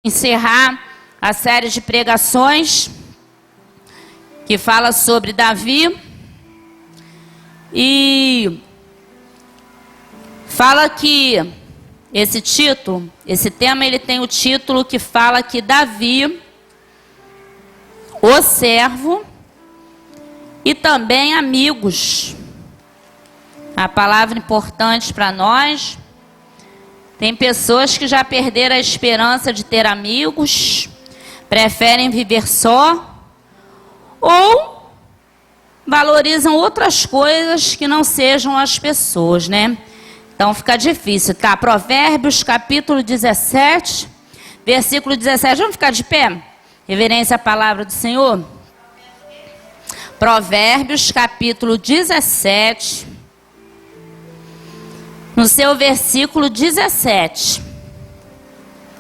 Encerrar a série de pregações que fala sobre Davi e fala que esse tema ele tem o título que fala que Davi, o servo e também amigos. A palavra importante para nós. Tem pessoas que já perderam a esperança de ter amigos, preferem viver só, ou valorizam outras coisas que não sejam as pessoas, né? Então fica difícil, tá? Provérbios, capítulo 17, versículo 17. Vamos ficar de pé? Reverência à palavra do Senhor. Provérbios, capítulo 17. No seu versículo 17.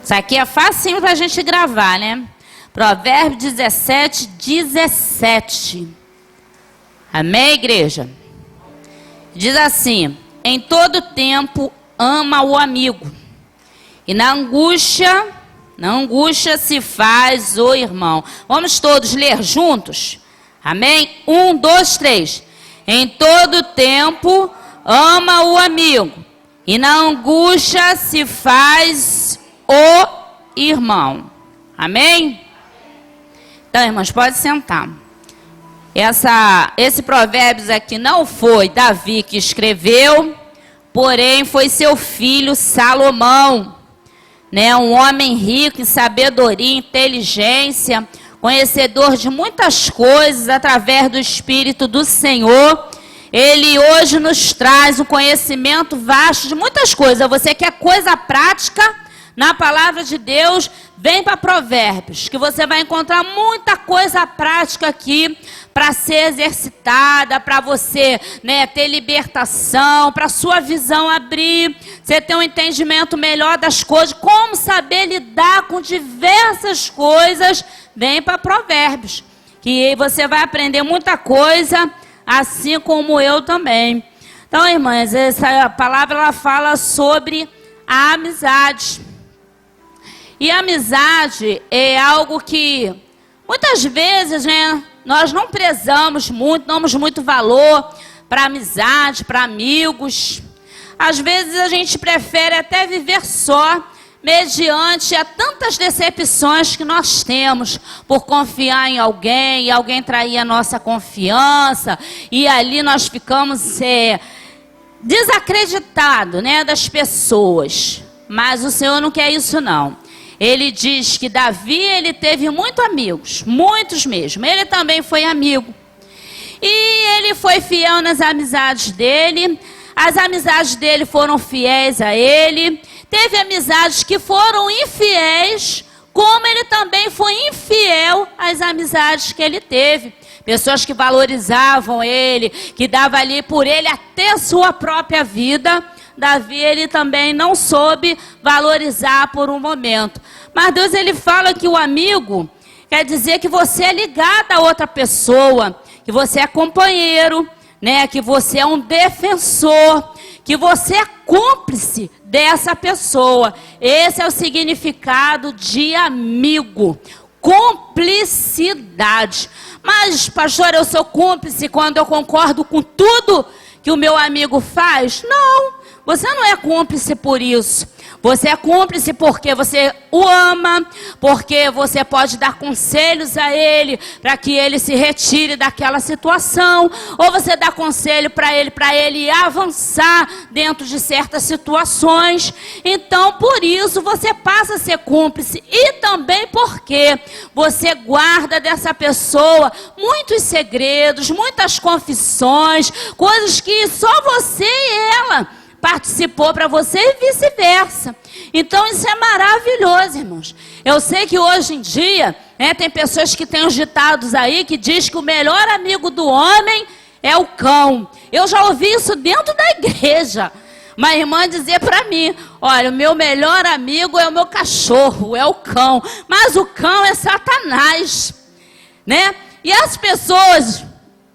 Isso aqui é facinho para a gente gravar, né? Provérbios 17, 17. Amém, igreja? Diz assim: em todo tempo ama o amigo, e na angústia se faz o irmão. Vamos todos ler juntos? Amém? 1, 2, 3. Em todo tempo ama o amigo, e na angústia se faz o irmão. Amém? Então, irmãos, pode sentar. Esse provérbios aqui não foi Davi que escreveu, porém foi seu filho Salomão, né? Um homem rico em sabedoria, inteligência, conhecedor de muitas coisas através do Espírito do Senhor. Ele hoje nos traz um conhecimento vasto de muitas coisas. Você quer coisa prática na palavra de Deus, vem para Provérbios, que você vai encontrar muita coisa prática aqui para ser exercitada, para você, né, ter libertação, para sua visão abrir, você ter um entendimento melhor das coisas, como saber lidar com diversas coisas. Vem para Provérbios, que você vai aprender muita coisa, assim como eu também. Então, irmãs, essa palavra ela fala sobre a amizade. E a amizade é algo que muitas vezes, né, nós não prezamos muito, damos muito valor para amizade, para amigos. Às vezes a gente prefere até viver só, mediante a tantas decepções que nós temos por confiar em alguém, e alguém trair a nossa confiança, e ali nós ficamos desacreditados, né, das pessoas. Mas o Senhor não quer isso não. Ele diz que Davi, ele teve muitos amigos, muitos mesmo. Ele também foi amigo. E ele foi fiel nas amizades dele. As amizades dele foram fiéis a ele. Teve amizades que foram infiéis, como ele também foi infiel às amizades que ele teve. Pessoas que valorizavam ele, que davam ali por ele até sua própria vida. Davi, ele também não soube valorizar por um momento. Mas Deus, ele fala que o amigo quer dizer que você é ligado a outra pessoa, que você é companheiro, né? Que você é um defensor, que você é cúmplice dessa pessoa. Esse é o significado de amigo. Cumplicidade. Mas, pastor, eu sou cúmplice quando eu concordo com tudo que o meu amigo faz? Não. Você não é cúmplice por isso. Você é cúmplice porque você o ama, porque você pode dar conselhos a ele para que ele se retire daquela situação, ou você dá conselho para ele avançar dentro de certas situações. Então, por isso, você passa a ser cúmplice. E também porque você guarda dessa pessoa muitos segredos, muitas confissões, coisas que só você e ela participou para você e vice-versa. Então isso é maravilhoso, irmãos. Eu sei que hoje em dia, né, tem pessoas que têm os ditados aí que diz que o melhor amigo do homem é o cão. Eu já ouvi isso dentro da igreja. Uma irmã dizia para mim: olha, o meu melhor amigo é o meu cachorro, é o cão. Mas o cão é Satanás, né? E as pessoas,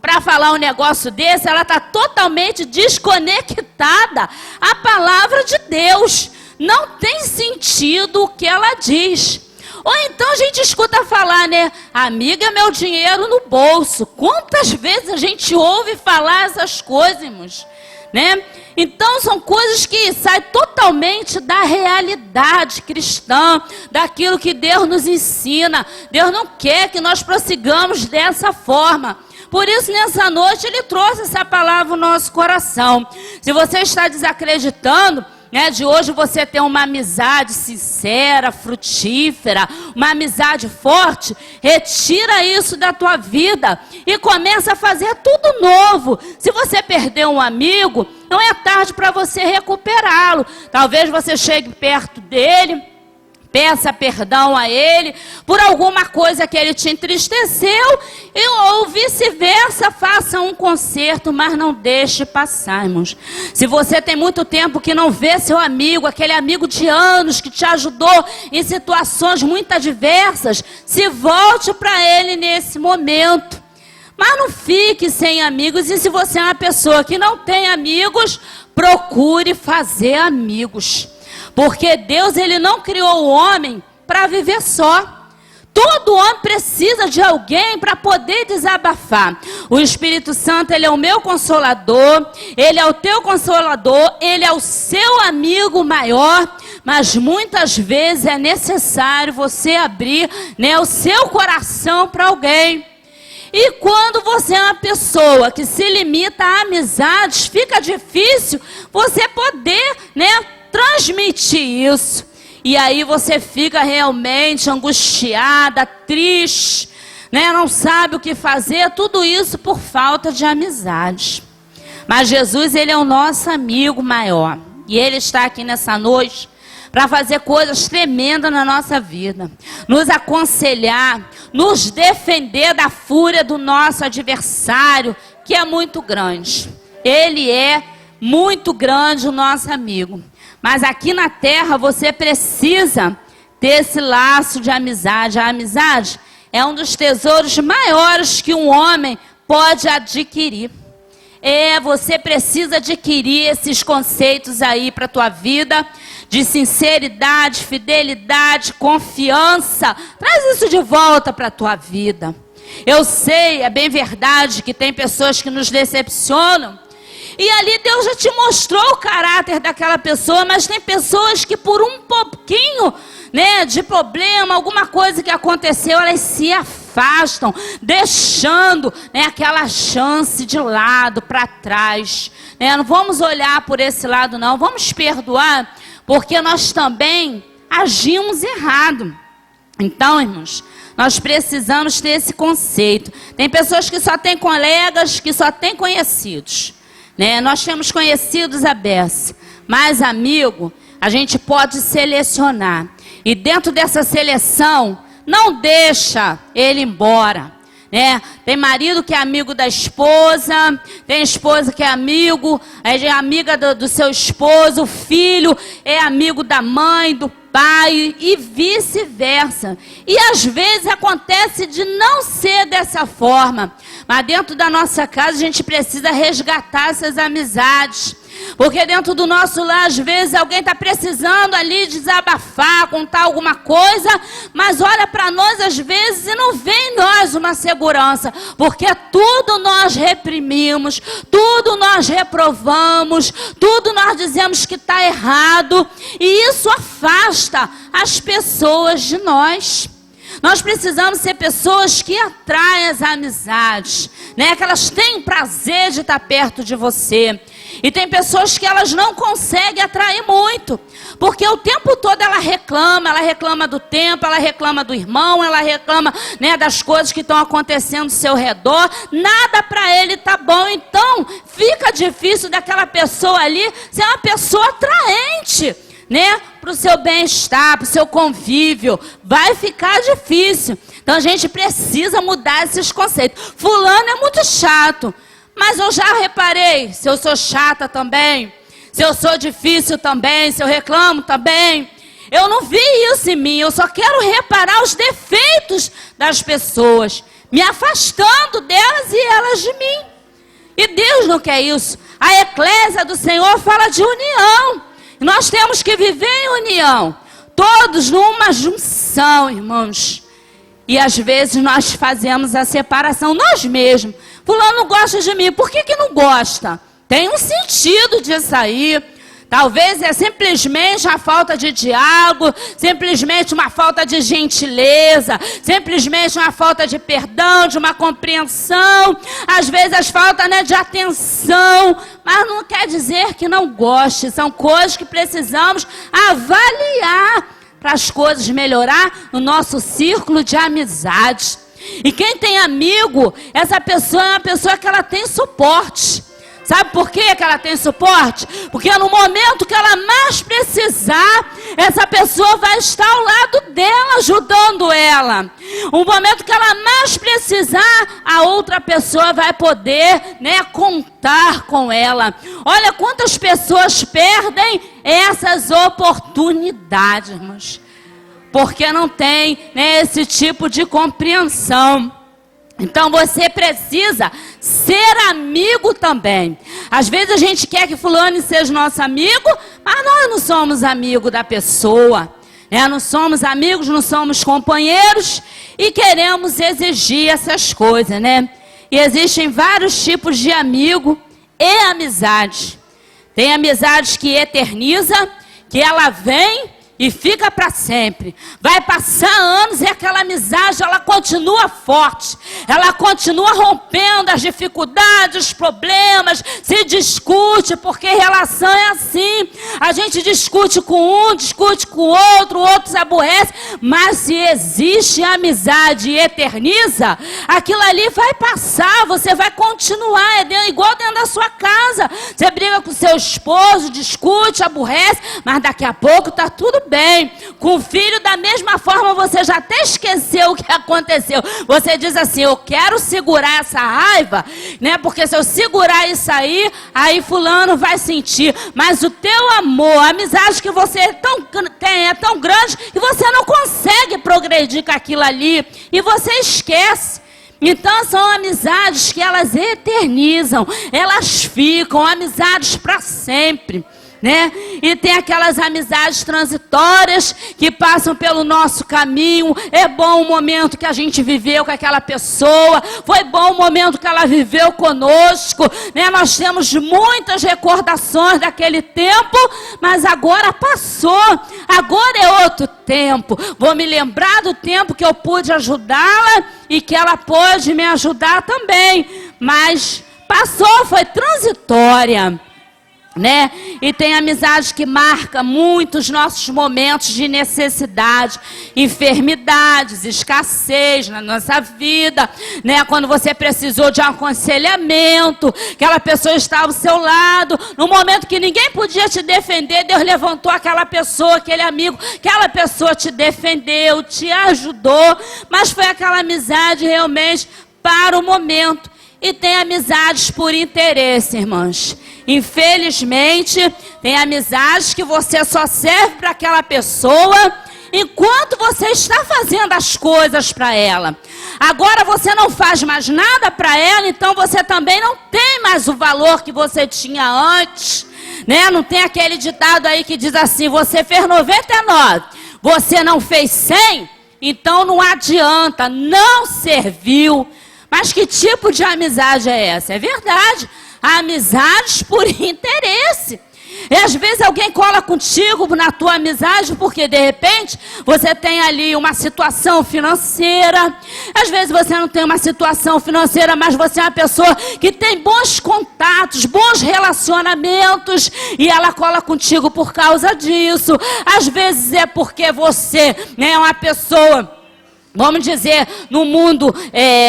para falar um negócio desse, ela está totalmente desconectada à palavra de Deus. Não tem sentido o que ela diz. Ou então a gente escuta falar, né? Amiga, meu dinheiro no bolso. Quantas vezes a gente ouve falar essas coisas, irmãos? Né? Então são coisas que saem totalmente da realidade cristã, daquilo que Deus nos ensina. Deus não quer que nós prossigamos dessa forma. Por isso, nessa noite, Ele trouxe essa palavra no nosso coração. Se você está desacreditando, né, de hoje você ter uma amizade sincera, frutífera, uma amizade forte, retira isso da tua vida e começa a fazer tudo novo. Se você perdeu um amigo, não é tarde para você recuperá-lo. Talvez você chegue perto dele, peça perdão a ele por alguma coisa que ele te entristeceu, ou vice-versa, faça um conserto, mas não deixe passar, irmãos. Se você tem muito tempo que não vê seu amigo, aquele amigo de anos que te ajudou em situações muito adversas, se volte para ele nesse momento. Mas não fique sem amigos, e se você é uma pessoa que não tem amigos, procure fazer amigos. Porque Deus, Ele não criou o homem para viver só. Todo homem precisa de alguém para poder desabafar. O Espírito Santo, Ele é o meu consolador, Ele é o teu consolador, Ele é o seu amigo maior. Mas muitas vezes é necessário você abrir, né, o seu coração para alguém. E quando você é uma pessoa que se limita a amizades, fica difícil você poder, né, transmitir isso. E aí você fica realmente angustiada, triste, né? Não sabe o que fazer, tudo isso por falta de amizade. Mas Jesus, Ele é o nosso amigo maior. E Ele está aqui nessa noite para fazer coisas tremendas na nossa vida. Nos aconselhar, nos defender da fúria do nosso adversário, que é muito grande. Ele é muito grande, o nosso amigo. Mas aqui na terra você precisa ter esse laço de amizade. A amizade é um dos tesouros maiores que um homem pode adquirir. Você precisa adquirir esses conceitos aí para a tua vida, de sinceridade, fidelidade, confiança. Traz isso de volta para a tua vida. Eu sei, é bem verdade que tem pessoas que nos decepcionam, e ali Deus já te mostrou o caráter daquela pessoa, mas tem pessoas que por um pouquinho, né, de problema, alguma coisa que aconteceu, elas se afastam, deixando, né, aquela chance de lado, para trás. Né? Não vamos olhar por esse lado não, vamos perdoar, porque nós também agimos errado. Então, irmãos, nós precisamos ter esse conceito. Tem pessoas que só têm colegas, que só têm conhecidos. Né? Nós temos conhecidos a beça, mas amigo, a gente pode selecionar. E dentro dessa seleção, não deixa ele embora. Né? Tem marido que é amigo da esposa, tem esposa que é amiga do seu esposo, o filho é amigo da mãe, do pai e vice-versa. E às vezes acontece de não ser dessa forma. Mas dentro da nossa casa a gente precisa resgatar essas amizades. Porque dentro do nosso lar, às vezes, alguém está precisando ali desabafar, contar alguma coisa, mas olha para nós às vezes e não vê em nós uma segurança. Porque tudo nós reprimimos, tudo nós reprovamos, tudo nós dizemos que está errado. E isso afasta as pessoas de nós. Nós precisamos ser pessoas que atraem as amizades, né? Que elas têm prazer de estar perto de você. E tem pessoas que elas não conseguem atrair muito, porque o tempo todo ela reclama do tempo, ela reclama do irmão, ela reclama, né, das coisas que estão acontecendo ao seu redor. Nada para ele tá bom, então fica difícil daquela pessoa ali ser uma pessoa atraente, né, para o seu bem-estar, para o seu convívio. Vai ficar difícil. Então a gente precisa mudar esses conceitos. Fulano é muito chato, mas eu já reparei se eu sou chata também, se eu sou difícil também, se eu reclamo também. Eu não vi isso em mim, eu só quero reparar os defeitos das pessoas, me afastando delas e elas de mim. E Deus não quer isso. A eclésia do Senhor fala de união. Nós temos que viver em união. todos numa junção, irmãos. E às vezes nós fazemos a separação, nós mesmos. Fulano gosta de mim, por que não gosta? Tem um sentido disso aí. Talvez é simplesmente a falta de diálogo, simplesmente uma falta de gentileza, simplesmente uma falta de perdão, de uma compreensão, às vezes as faltas, né, de atenção, mas não quer dizer que não goste, são coisas que precisamos avaliar para as coisas melhorar no nosso círculo de amizade. E quem tem amigo, essa pessoa é uma pessoa que ela tem suporte. Sabe por que ela tem suporte? Porque no momento que ela mais precisar, essa pessoa vai estar ao lado dela, ajudando ela. No momento que ela mais precisar, a outra pessoa vai poder, né, contar com ela. Olha quantas pessoas perdem essas oportunidades, irmãos. Porque não tem, né, esse tipo de compreensão. Então você precisa ser amigo também. Às vezes a gente quer que fulano seja nosso amigo, mas nós não somos amigos da pessoa, né? Não somos amigos, não somos companheiros e queremos exigir essas coisas, né? E existem vários tipos de amigo e amizade. Tem amizades que eterniza, que ela vem e fica para sempre. Vai passar anos e aquela amizade, ela continua forte. Ela continua rompendo as dificuldades, os problemas, se discute, porque relação é assim. A gente discute com um, discute com o outro se aborrece. Mas se existe amizade e eterniza, aquilo ali vai passar, você vai continuar. É igual dentro da sua casa. Você briga com seu esposo, discute, aborrece, mas daqui a pouco está tudo bem. Com o filho, da mesma forma, você já até esqueceu o que aconteceu. Você diz assim, eu quero segurar essa raiva, né? Porque se eu segurar isso aí fulano vai sentir. Mas o teu amor, a amizade que você tem é tão grande que você não consegue progredir com aquilo ali. E você esquece. Então são amizades que elas eternizam, elas ficam, amizades para sempre. Né? E tem aquelas amizades transitórias que passam pelo nosso caminho. É bom o momento que a gente viveu com aquela pessoa, foi bom o momento que ela viveu conosco, né? Nós temos muitas recordações daquele tempo, mas agora passou, agora é outro tempo. Vou me lembrar do tempo que eu pude ajudá-la e que ela pôde me ajudar também, mas passou, foi transitória. Né? E tem amizade que marca muitos nossos momentos de necessidade, enfermidades, escassez na nossa vida, né? Quando você precisou de um aconselhamento, aquela pessoa está ao seu lado, no momento que ninguém podia te defender, Deus levantou aquela pessoa, aquele amigo, aquela pessoa te defendeu, te ajudou, mas foi aquela amizade realmente para o momento. E tem amizades por interesse, irmãos. Infelizmente, tem amizades que você só serve para aquela pessoa enquanto você está fazendo as coisas para ela. Agora você não faz mais nada para ela, então você também não tem mais o valor que você tinha antes. Né? Não tem aquele ditado aí que diz assim, você fez 99, você não fez 100, então não adianta, não serviu. Mas que tipo de amizade é essa? É verdade, amizades por interesse. E às vezes alguém cola contigo na tua amizade porque de repente você tem ali uma situação financeira. Às vezes você não tem uma situação financeira, mas você é uma pessoa que tem bons contatos, bons relacionamentos e ela cola contigo por causa disso. Às vezes é porque você, né, é uma pessoa, vamos dizer, no mundo,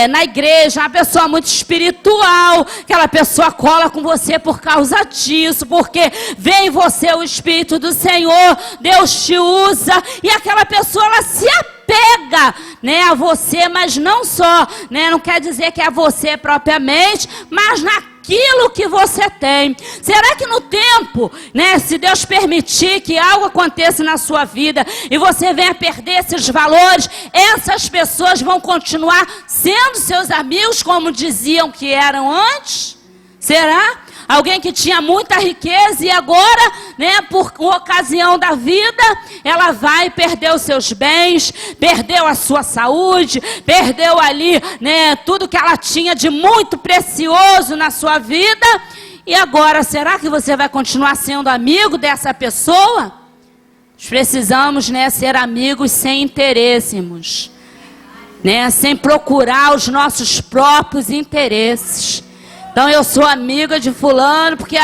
na igreja, uma pessoa muito espiritual, aquela pessoa cola com você por causa disso, porque vem em você o Espírito do Senhor, Deus te usa, e aquela pessoa, ela se apega, né, a você, mas não só, né, não quer dizer que é a você propriamente, mas naquilo que você tem. Será que no tempo, né, se Deus permitir que algo aconteça na sua vida e você venha perder esses valores, essas pessoas vão continuar sendo seus amigos como diziam que eram antes? Será? alguém que tinha muita riqueza e agora, né, por ocasião da vida, ela vai perder os seus bens, perdeu a sua saúde, perdeu ali, né, tudo que ela tinha de muito precioso na sua vida. E agora, será que você vai continuar sendo amigo dessa pessoa? Nós precisamos, né, ser amigos sem interesses, né, sem procurar os nossos próprios interesses. Então eu sou amiga de fulano, porque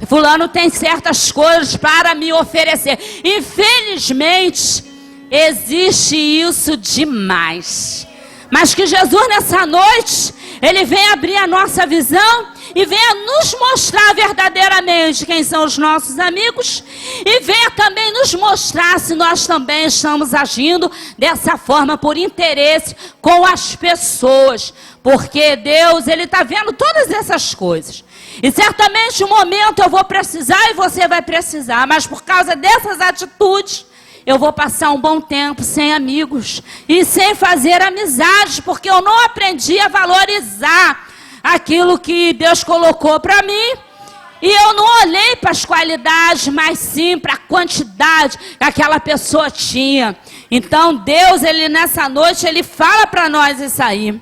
fulano tem certas coisas para me oferecer. Infelizmente, existe isso demais. Mas que Jesus nessa noite, Ele vem abrir a nossa visão e venha nos mostrar verdadeiramente quem são os nossos amigos e venha também nos mostrar se nós também estamos agindo dessa forma por interesse com as pessoas, porque Deus, Ele está vendo todas essas coisas e certamente um momento eu vou precisar e você vai precisar, mas por causa dessas atitudes eu vou passar um bom tempo sem amigos e sem fazer amizades, porque eu não aprendi a valorizar aquilo que Deus colocou para mim. E eu não olhei para as qualidades, mas sim para a quantidade que aquela pessoa tinha. Então Deus, Ele nessa noite, Ele fala para nós isso aí.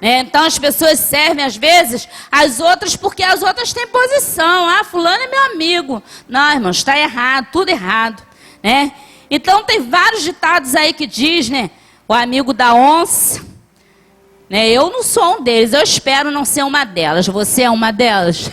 Então as pessoas servem às vezes as outras porque as outras têm posição. Ah, fulano é meu amigo. Não, irmãos, está errado, tudo errado. Né? Então tem vários ditados aí que diz, né? O amigo da onça, né? Eu não sou um deles, eu espero não ser uma delas. Você é uma delas?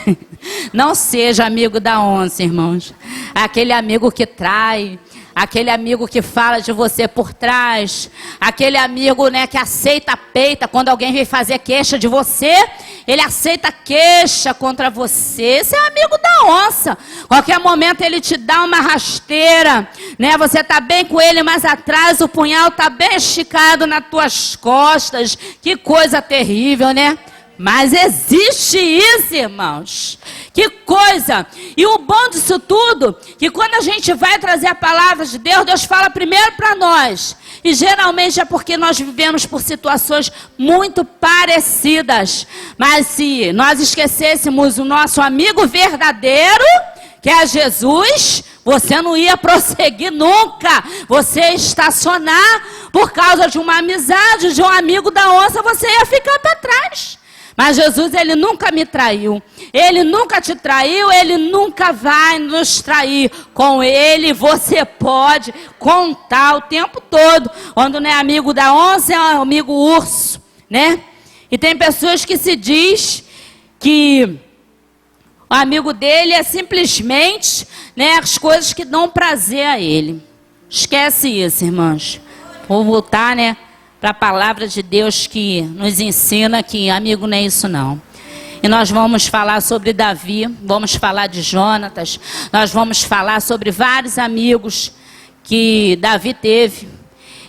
Não seja amigo da onça, irmãos. Aquele amigo que trai, aquele amigo que fala de você por trás, aquele amigo, né, que aceita peita quando alguém vem fazer queixa de você, ele aceita queixa contra você. Esse é amigo da onça. Qualquer momento ele te dá uma rasteira, né? Você tá bem com ele, mas atrás o punhal tá bem esticado nas tuas costas. Que coisa terrível, né? Mas existe isso, irmãos. Que coisa. E o bom disso tudo, que quando a gente vai trazer a palavra de Deus, Deus fala primeiro para nós. E geralmente é porque nós vivemos por situações muito parecidas. Mas se nós esquecêssemos o nosso amigo verdadeiro, que é Jesus, você não ia prosseguir nunca. Você ia estacionar por causa de uma amizade, de um amigo da onça, você ia ficar para trás. Mas Jesus, Ele nunca me traiu. Ele nunca te traiu, Ele nunca vai nos trair. Com Ele você pode contar o tempo todo. Quando não é amigo da onça, é amigo urso, né? E tem pessoas que se diz que o amigo dele é simplesmente, né, as coisas que dão prazer a ele. Esquece isso, irmãos. Vou voltar, né, para a palavra de Deus que nos ensina que amigo não é isso não. E nós vamos falar sobre Davi, vamos falar de Jonatas, nós vamos falar sobre vários amigos que Davi teve.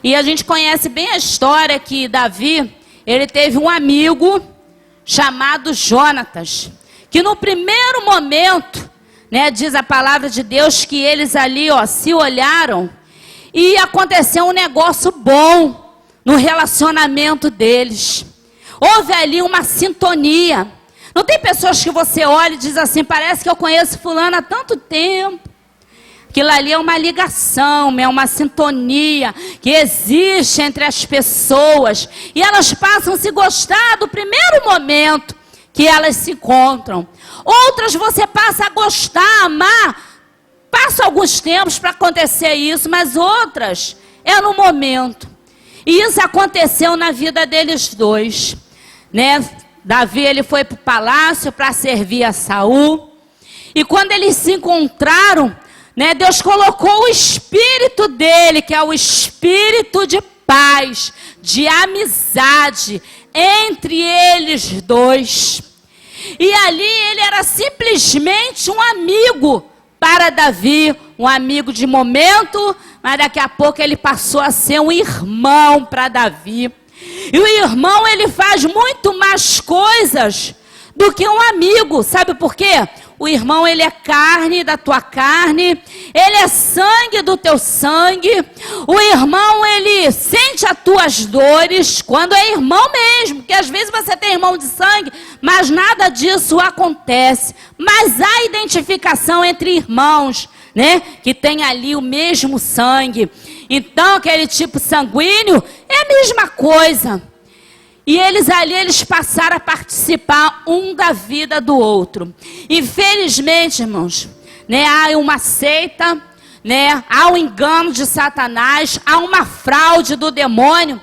E a gente conhece bem a história que Davi, ele teve um amigo chamado Jonatas, que no primeiro momento, né, diz a palavra de Deus que eles ali, ó, se olharam e aconteceu um negócio bom no relacionamento deles. Houve ali uma sintonia. Não tem pessoas que você olha e diz assim, parece que eu conheço fulano há tanto tempo. Aquilo ali é uma ligação, é uma sintonia que existe entre as pessoas. E elas passam a se gostar do primeiro momento que elas se encontram. Outras você passa a gostar, amar. Passa alguns tempos para acontecer isso, mas outras é no momento. E isso aconteceu na vida deles dois, né? Davi, ele foi para o palácio para servir a Saul. E quando eles se encontraram, né, Deus colocou o espírito dele, que é o espírito de paz, de amizade, entre eles dois. E ali ele era simplesmente um amigo para Davi, um amigo de momento, mas daqui a pouco ele passou a ser um irmão para Davi. E o irmão, ele faz muito mais coisas do que um amigo. Sabe por quê? O irmão, ele é carne da tua carne, ele é sangue do teu sangue. O irmão, ele sente a tua tuas dores, quando é irmão mesmo, porque às vezes você tem irmão de sangue, mas nada disso acontece. Mas há identificação entre irmãos, né, que tem ali o mesmo sangue. Então, aquele tipo sanguíneo é a mesma coisa. E eles passaram a participar um da vida do outro. Infelizmente, irmãos, né, há uma seita, né, há um engano de Satanás, há uma fraude do demônio,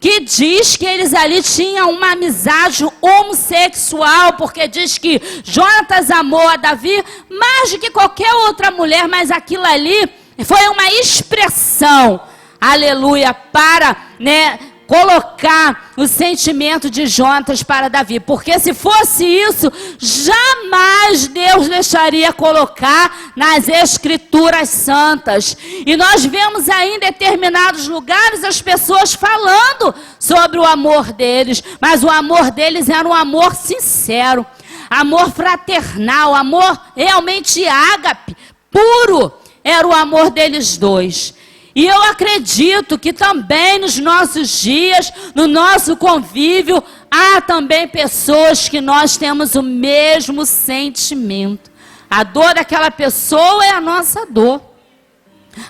que diz que eles ali tinham uma amizade homossexual, porque diz que Jonatas amou a Davi mais do que qualquer outra mulher, mas aquilo ali foi uma expressão, aleluia, para, né, colocar o sentimento de Jonatas para Davi, porque se fosse isso, jamais Deus deixaria colocar nas Escrituras Santas. E nós vemos aí em determinados lugares as pessoas falando sobre o amor deles, mas o amor deles era um amor sincero, amor fraternal, amor realmente ágape, puro, era o amor deles dois. E eu acredito que também nos nossos dias, no nosso convívio, há também pessoas que nós temos o mesmo sentimento. A dor daquela pessoa é a nossa dor.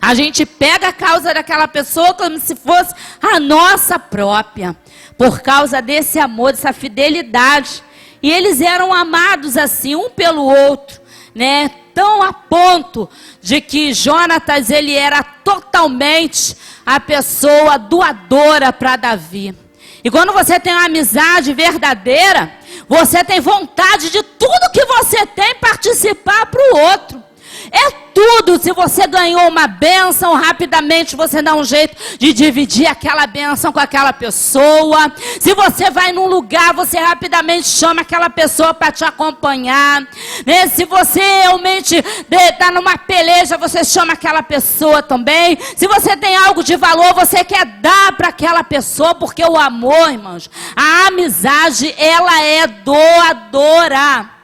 A gente pega a causa daquela pessoa como se fosse a nossa própria, por causa desse amor, dessa fidelidade. E eles eram amados assim, um pelo outro, né? Tão a ponto de que Jonatas, ele era totalmente a pessoa doadora para Davi. E quando você tem uma amizade verdadeira, você tem vontade de tudo que você tem participar para o outro. É tudo. Se você ganhou uma bênção, rapidamente você dá um jeito de dividir aquela bênção com aquela pessoa. Se você vai num lugar, você rapidamente chama aquela pessoa para te acompanhar, né? Se você realmente está numa peleja, você chama aquela pessoa também. Se você tem algo de valor, você quer dar para aquela pessoa, porque o amor, irmãos, a amizade, ela é doadora.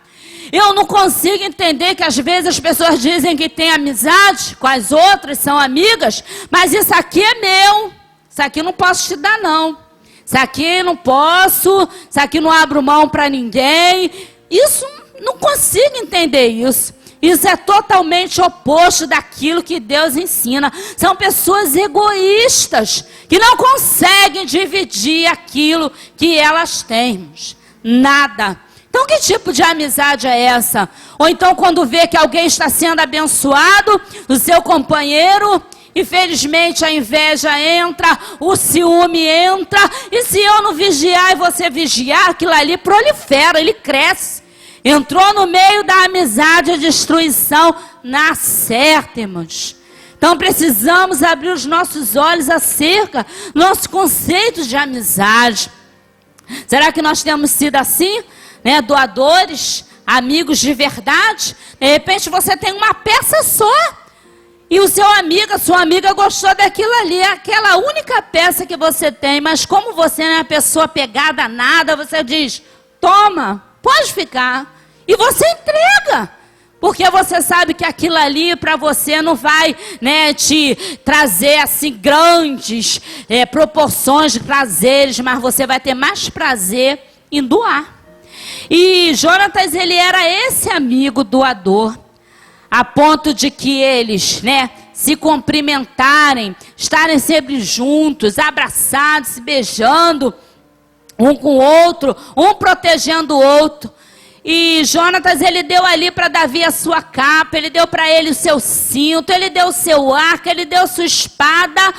Eu não consigo entender que às vezes as pessoas dizem que tem amizade com as outras, são amigas, mas isso aqui é meu, isso aqui não posso te dar não, isso aqui não posso, isso aqui não abro mão para ninguém. Isso, não consigo entender isso. Isso é totalmente oposto daquilo que Deus ensina. São pessoas egoístas, que não conseguem dividir aquilo que elas têm. Nada. Então, que tipo de amizade é essa? Ou então, quando vê que alguém está sendo abençoado, o seu companheiro, infelizmente a inveja entra, o ciúme entra, e se eu não vigiar e você vigiar, aquilo ali prolifera, ele cresce. Entrou no meio da amizade, a destruição na certa, irmãos. Então, precisamos abrir os nossos olhos acerca do nosso conceito de amizade. Será que nós temos sido assim? Né, doadores, amigos de verdade? De repente você tem uma peça só e o seu amigo, a sua amiga gostou daquilo ali, é aquela única peça que você tem, mas como você não é uma pessoa pegada a nada, você diz, toma, pode ficar, e você entrega, porque você sabe que aquilo ali para você não vai, né, te trazer assim grandes proporções de prazeres, mas você vai ter mais prazer em doar. E Jonatas, ele era esse amigo doador, a ponto de que eles, né, se cumprimentarem, estarem sempre juntos, abraçados, se beijando, um com o outro, um protegendo o outro. E Jonatas, ele deu ali para Davi a sua capa, ele deu para ele o seu cinto, ele deu o seu arco, ele deu sua espada,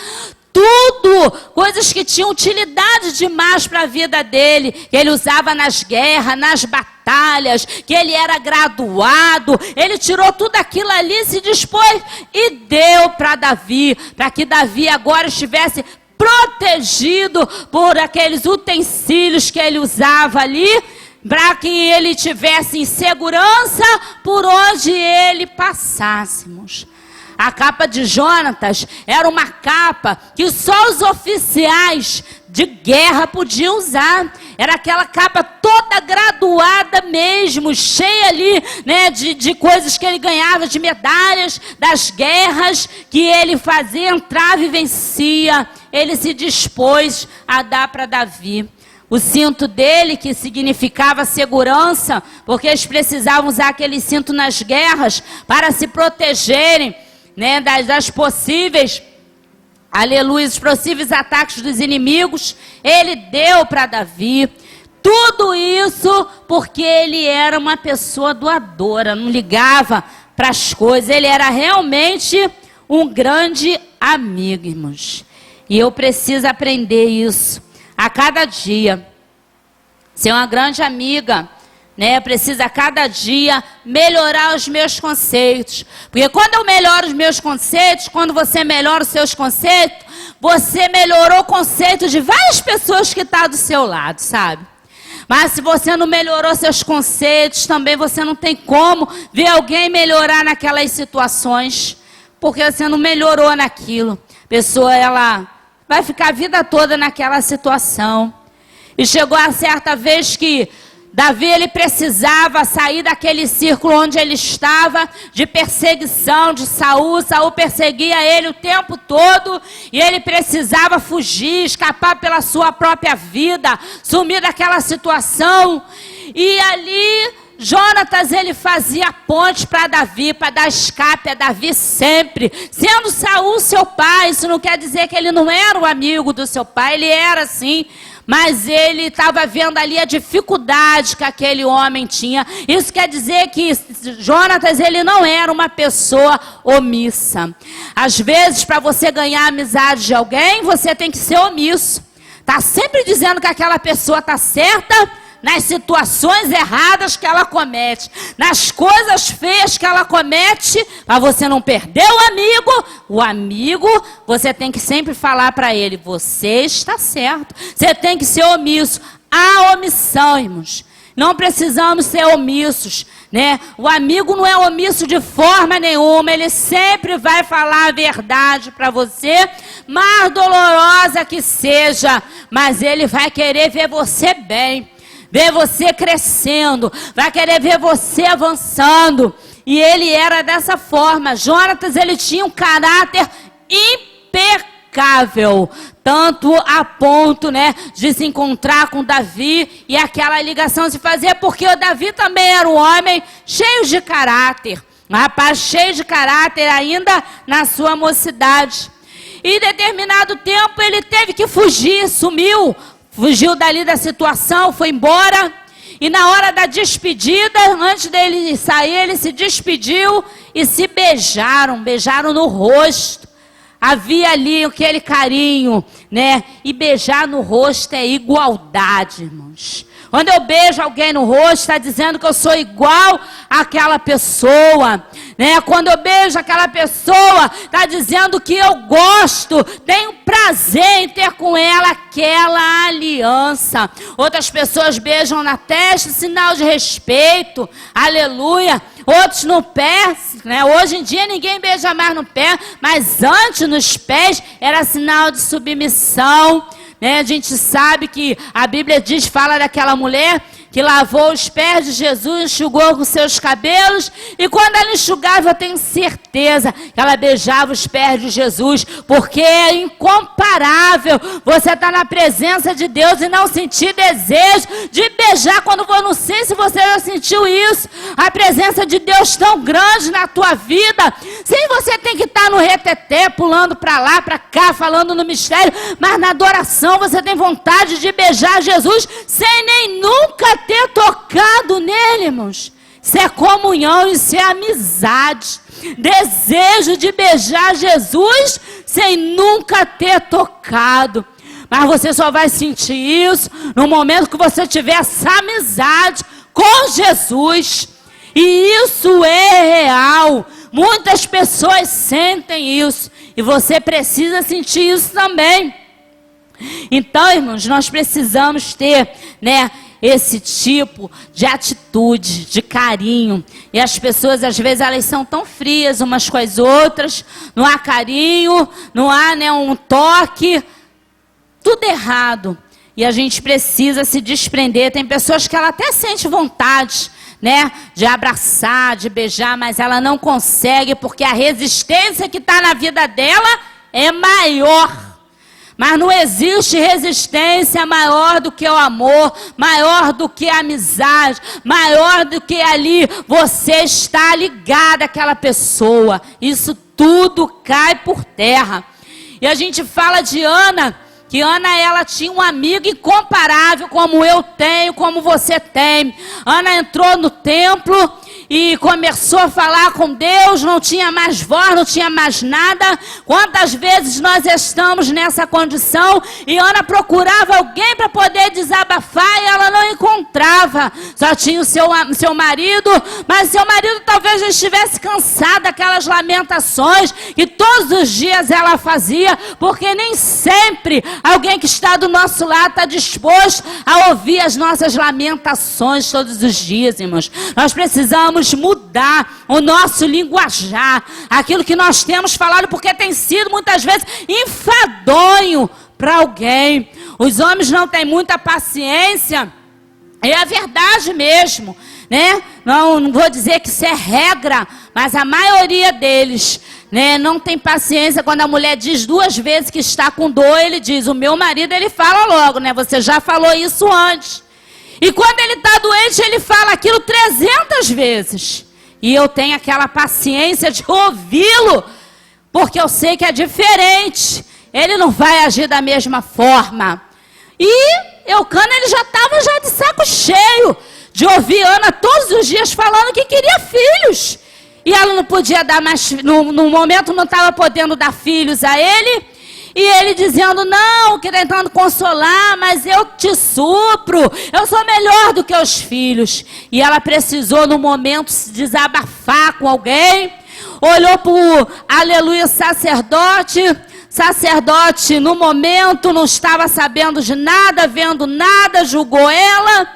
tudo, coisas que tinham utilidade demais para a vida dele, que ele usava nas guerras, nas batalhas, que ele era graduado, ele tirou tudo aquilo ali, se dispôs e deu para Davi, para que Davi agora estivesse protegido por aqueles utensílios que ele usava ali, para que ele tivesse em segurança por onde ele passássemos. A capa de Jonatas era uma capa que só os oficiais de guerra podiam usar. era aquela capa toda graduada mesmo, cheia ali, né, de coisas que ele ganhava, de medalhas, das guerras que ele fazia, entrava e vencia. Ele se dispôs a dar para Davi. O cinto dele, que significava segurança, porque eles precisavam usar aquele cinto nas guerras para se protegerem, né, das possíveis, aleluia, os possíveis ataques dos inimigos. Ele deu para Davi. Tudo isso porque ele era uma pessoa doadora, não ligava para as coisas. Ele era realmente um grande amigo, irmãos. E eu preciso aprender isso a cada dia. Ser uma grande amiga, né? Preciso a cada dia melhorar os meus conceitos. Porque quando eu melhoro os meus conceitos, quando você melhora os seus conceitos, você melhorou o conceito de várias pessoas que estão do seu lado, sabe? Mas se você não melhorou seus conceitos, também você não tem como ver alguém melhorar naquelas situações. Porque você não melhorou naquilo. A pessoa, ela vai ficar a vida toda naquela situação. E chegou a certa vez que Davi, ele precisava sair daquele círculo onde ele estava, de perseguição de Saul. Saul perseguia ele o tempo todo, e ele precisava fugir, escapar pela sua própria vida, sumir daquela situação. E ali, Jonatas, ele fazia ponte para Davi, para dar escape a Davi sempre. Sendo Saul seu pai, isso não quer dizer que ele não era o amigo do seu pai, ele era sim. Mas ele estava vendo ali a dificuldade que aquele homem tinha. Isso quer dizer que Jonatas, ele não era uma pessoa omissa. Às vezes, para você ganhar a amizade de alguém, você tem que ser omisso. Está sempre dizendo que aquela pessoa está certa nas situações erradas que ela comete, nas coisas feias que ela comete, para você não perder o amigo, você tem que sempre falar para ele, você está certo, você tem que ser omisso. Há omissão, irmãos, não precisamos ser omissos, né? O amigo não é omisso de forma nenhuma, ele sempre vai falar a verdade para você, mais dolorosa que seja, mas ele vai querer ver você bem, ver você crescendo, vai querer ver você avançando. E ele era dessa forma. Jonatas, ele tinha um caráter impecável, tanto a ponto, né, de se encontrar com Davi e aquela ligação se fazer, porque o Davi também era um homem cheio de caráter, um rapaz cheio de caráter ainda na sua mocidade. E em determinado tempo ele teve que fugir, fugiu dali da situação, foi embora. E na hora da despedida, antes dele sair, ele se despediu e se beijaram no rosto. Havia ali aquele carinho, né? E beijar no rosto é igualdade, irmãos. Quando eu beijo alguém no rosto, está dizendo que eu sou igual àquela pessoa, né? Quando eu beijo aquela pessoa, está dizendo que eu gosto, tenho prazer em ter com ela aquela aliança. Outras pessoas beijam na testa, sinal de respeito, aleluia. Outros no pé, né? Hoje em dia ninguém beija mais no pé, mas antes nos pés era sinal de submissão. A gente sabe que a Bíblia diz, fala daquela mulher que lavou os pés de Jesus, enxugou com seus cabelos, e quando ela enxugava, eu tenho certeza que ela beijava os pés de Jesus, porque é incomparável você estar na presença de Deus e não sentir desejo de beijar. Quando eu não sei se você já sentiu isso, a presença de Deus tão grande na tua vida, sem você tem que estar no reteté, pulando para lá, para cá, falando no mistério, mas na adoração você tem vontade de beijar Jesus, sem nem nunca ter tocado nele, irmãos. Isso é comunhão, isso é amizade. Desejo de beijar Jesus sem nunca ter tocado. Mas você só vai sentir isso no momento que você tiver essa amizade com Jesus. E isso é real. Muitas pessoas sentem isso. E você precisa sentir isso também. Então, irmãos, nós precisamos ter, né, esse tipo de atitude, de carinho. E as pessoas, às vezes, elas são tão frias umas com as outras. Não há carinho, não há, né, um toque. Tudo errado. e a gente precisa se desprender. Tem pessoas que ela até sente vontade, né, de abraçar, de beijar, mas ela não consegue porque a resistência que está na vida dela é maior. Mas não existe resistência maior do que o amor, maior do que a amizade, maior do que ali você está ligado àquela pessoa. Isso tudo cai por terra. E a gente fala de Ana, que Ana, ela tinha um amigo incomparável, como eu tenho, como você tem. Ana entrou no templo e começou a falar com Deus, não tinha mais voz, não tinha mais nada. Quantas vezes nós estamos nessa condição e Ana procurava alguém para poder desabafar e ela não encontrava. Só tinha o seu marido, mas seu marido talvez já estivesse cansado daquelas lamentações que todos os dias ela fazia, porque nem sempre alguém que está do nosso lado está disposto a ouvir as nossas lamentações todos os dias, irmãos. Nós precisamos mudar o nosso linguajar, aquilo que nós temos falado, porque tem sido muitas vezes enfadonho para alguém. Os homens não têm muita paciência, é a verdade mesmo, né? Não vou dizer que isso é regra, mas a maioria deles, né, não tem paciência. Quando a mulher diz 2 vezes que está com dor, ele diz: o meu marido, ele fala logo, né? Você já falou isso antes. E quando ele está doente, ele fala aquilo 300 vezes. E eu tenho aquela paciência de ouvi-lo, porque eu sei que é diferente. Ele não vai agir da mesma forma. E Eucana, ele já estava de saco cheio de ouvir Ana todos os dias falando que queria filhos. E ela não podia dar mais, no momento não estava podendo dar filhos a ele. E ele dizendo: não, tentando consolar, mas eu te supro, eu sou melhor do que os filhos. E ela precisou no momento se desabafar com alguém. Olhou para o aleluia sacerdote no momento não estava sabendo de nada, vendo nada, julgou ela.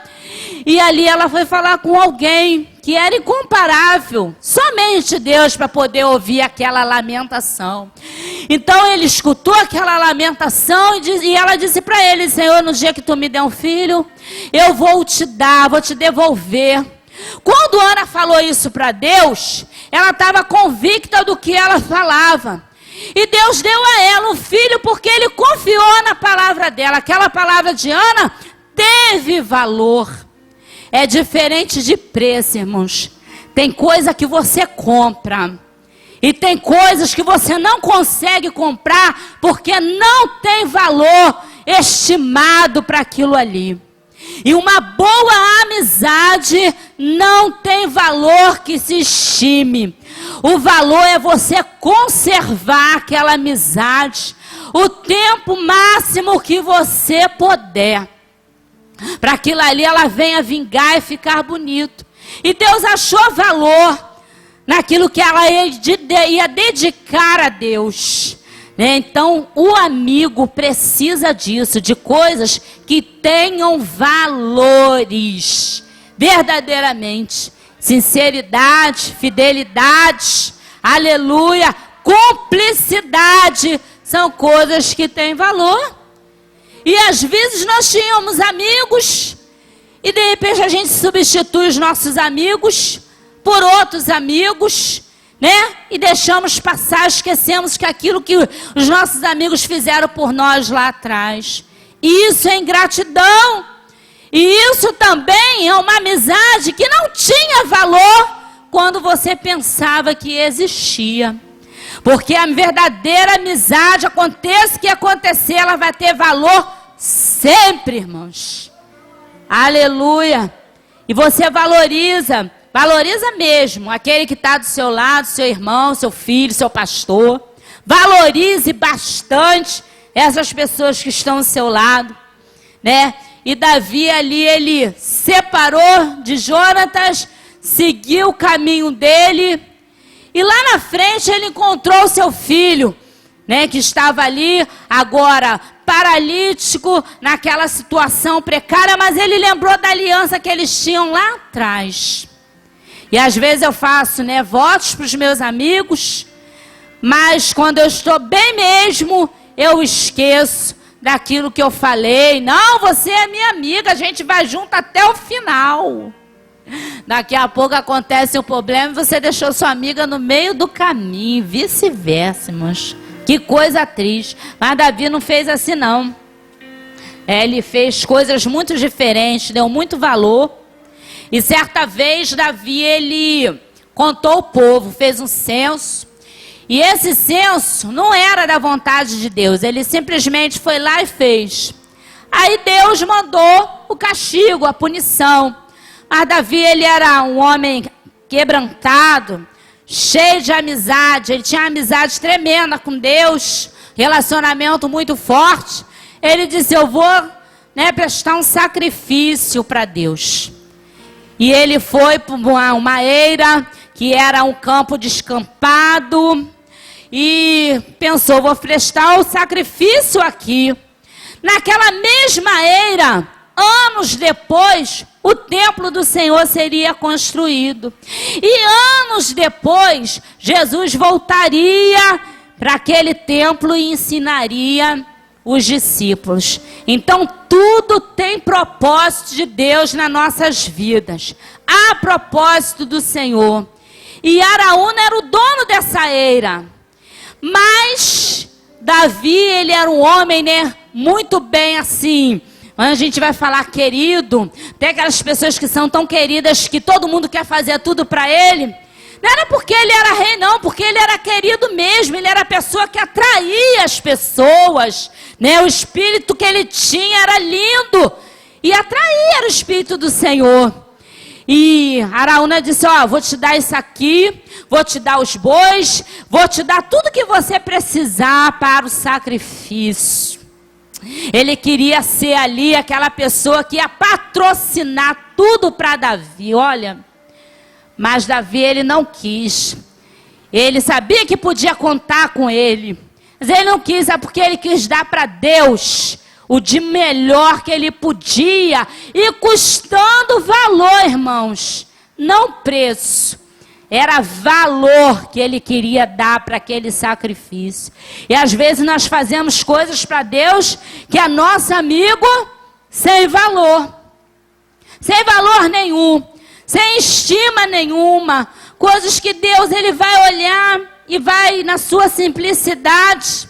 E ali ela foi falar com alguém que era incomparável, somente Deus, para poder ouvir aquela lamentação. Então ele escutou aquela lamentação e ela disse para ele: Senhor, no dia que tu me der um filho, eu vou te dar, vou te devolver. Quando Ana falou isso para Deus, ela estava convicta do que ela falava. E Deus deu a ela um filho porque ele confiou na palavra dela. Aquela palavra de Ana teve valor. É diferente de preço, irmãos. Tem coisa que você compra e tem coisas que você não consegue comprar porque não tem valor estimado para aquilo ali. E uma boa amizade não tem valor que se estime. O valor é você conservar aquela amizade o tempo máximo que você puder, para aquilo ali ela venha vingar e ficar bonito. E Deus achou valor naquilo que ela ia dedicar a Deus, né? Então o amigo precisa disso, de coisas que tenham valores, verdadeiramente. Sinceridade, fidelidade, aleluia, cumplicidade, são coisas que têm valor. E às vezes nós tínhamos amigos e de repente a gente substitui os nossos amigos por outros amigos, né? E deixamos passar, esquecemos que aquilo que os nossos amigos fizeram por nós lá atrás. Isso é ingratidão. E isso também é uma amizade que não tinha valor quando você pensava que existia. Porque a verdadeira amizade, aconteça o que acontecer, ela vai ter valor sempre, irmãos. Aleluia. E você valoriza mesmo aquele que está do seu lado, seu irmão, seu filho, seu pastor. Valorize bastante essas pessoas que estão ao seu lado, né? E Davi ali, ele separou de Jonatas, seguiu o caminho dele. E lá na frente ele encontrou o seu filho, né, que estava ali agora paralítico, naquela situação precária, mas ele lembrou da aliança que eles tinham lá atrás. E às vezes eu faço, né, votos para os meus amigos, mas quando eu estou bem mesmo, eu esqueço daquilo que eu falei. Não, você é minha amiga, a gente vai junto até o final. Daqui a pouco acontece um problema e você deixou sua amiga no meio do caminho, vice-versa, irmãos. Que coisa triste. Mas Davi não fez assim, não. Ele fez coisas muito diferentes, deu muito valor. E certa vez Davi, ele contou ao povo, fez um censo. E esse censo não era da vontade de Deus. Ele simplesmente foi lá e fez. Aí Deus mandou o castigo, a punição. Mas Davi, ele era um homem quebrantado, cheio de amizade. Ele tinha uma amizade tremenda com Deus, relacionamento muito forte. Ele disse, eu vou, prestar um sacrifício para Deus. E ele foi para uma eira, que era um campo descampado, e pensou, vou prestar o sacrifício aqui. Naquela mesma eira, anos depois, o templo do Senhor seria construído. E anos depois, Jesus voltaria para aquele templo e ensinaria os discípulos. Então, tudo tem propósito de Deus nas nossas vidas. Há propósito do Senhor. E Araúna era o dono dessa eira. Mas Davi, ele era um homem, muito bem assim. A gente vai falar querido. Tem aquelas pessoas que são tão queridas que todo mundo quer fazer tudo para ele. Não era porque ele era rei, não, porque ele era querido mesmo. Ele era a pessoa que atraía as pessoas, O espírito que ele tinha era lindo e atraía o espírito do Senhor. E Araúna disse, vou te dar isso aqui, vou te dar os bois, vou te dar tudo que você precisar para o sacrifício. Ele queria ser ali aquela pessoa que ia patrocinar tudo para Davi, olha. Mas Davi, ele não quis. Ele sabia que podia contar com ele. Mas ele não quis, porque ele quis dar para Deus o de melhor que ele podia. E custando valor, irmãos. Não preço. Era valor que ele queria dar para aquele sacrifício. E às vezes nós fazemos coisas para Deus que é nosso amigo sem valor. Sem valor nenhum. Sem estima nenhuma. Coisas que Deus, ele vai olhar e vai na sua simplicidade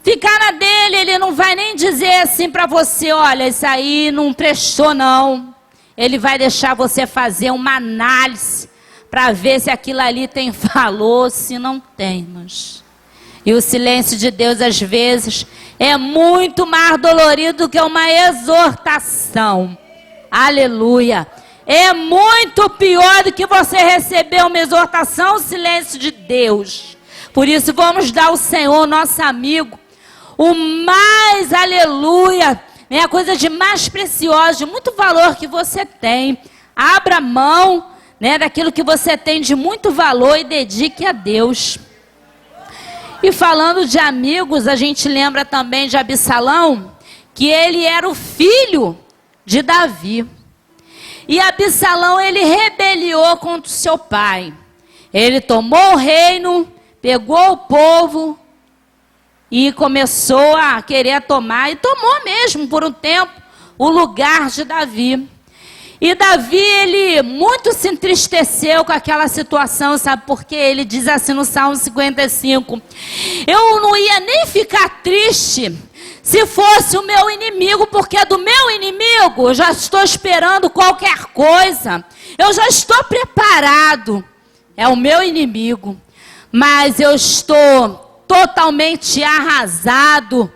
ficar na dele. Ele não vai nem dizer assim para você, olha, isso aí não prestou não. Ele vai deixar você fazer uma análise para ver se aquilo ali tem valor, se não tem, irmãos. E o silêncio de Deus, às vezes, é muito mais dolorido do que uma exortação. Aleluia. É muito pior do que você receber uma exortação, o silêncio de Deus. Por isso, vamos dar ao Senhor, nosso amigo, o mais, aleluia, a coisa de mais preciosa, de muito valor que você tem. Abra mão, daquilo que você tem de muito valor e dedique a Deus. E falando de amigos, a gente lembra também de Absalão, que ele era o filho de Davi. E Absalão, ele rebeliou contra o seu pai. Ele tomou o reino, pegou o povo e começou a querer tomar, e tomou mesmo por um tempo, o lugar de Davi. E Davi, ele muito se entristeceu com aquela situação, sabe por quê? Ele diz assim no Salmo 55, eu não ia nem ficar triste se fosse o meu inimigo, porque do meu inimigo eu já estou esperando qualquer coisa, eu já estou preparado, é o meu inimigo, mas eu estou totalmente arrasado,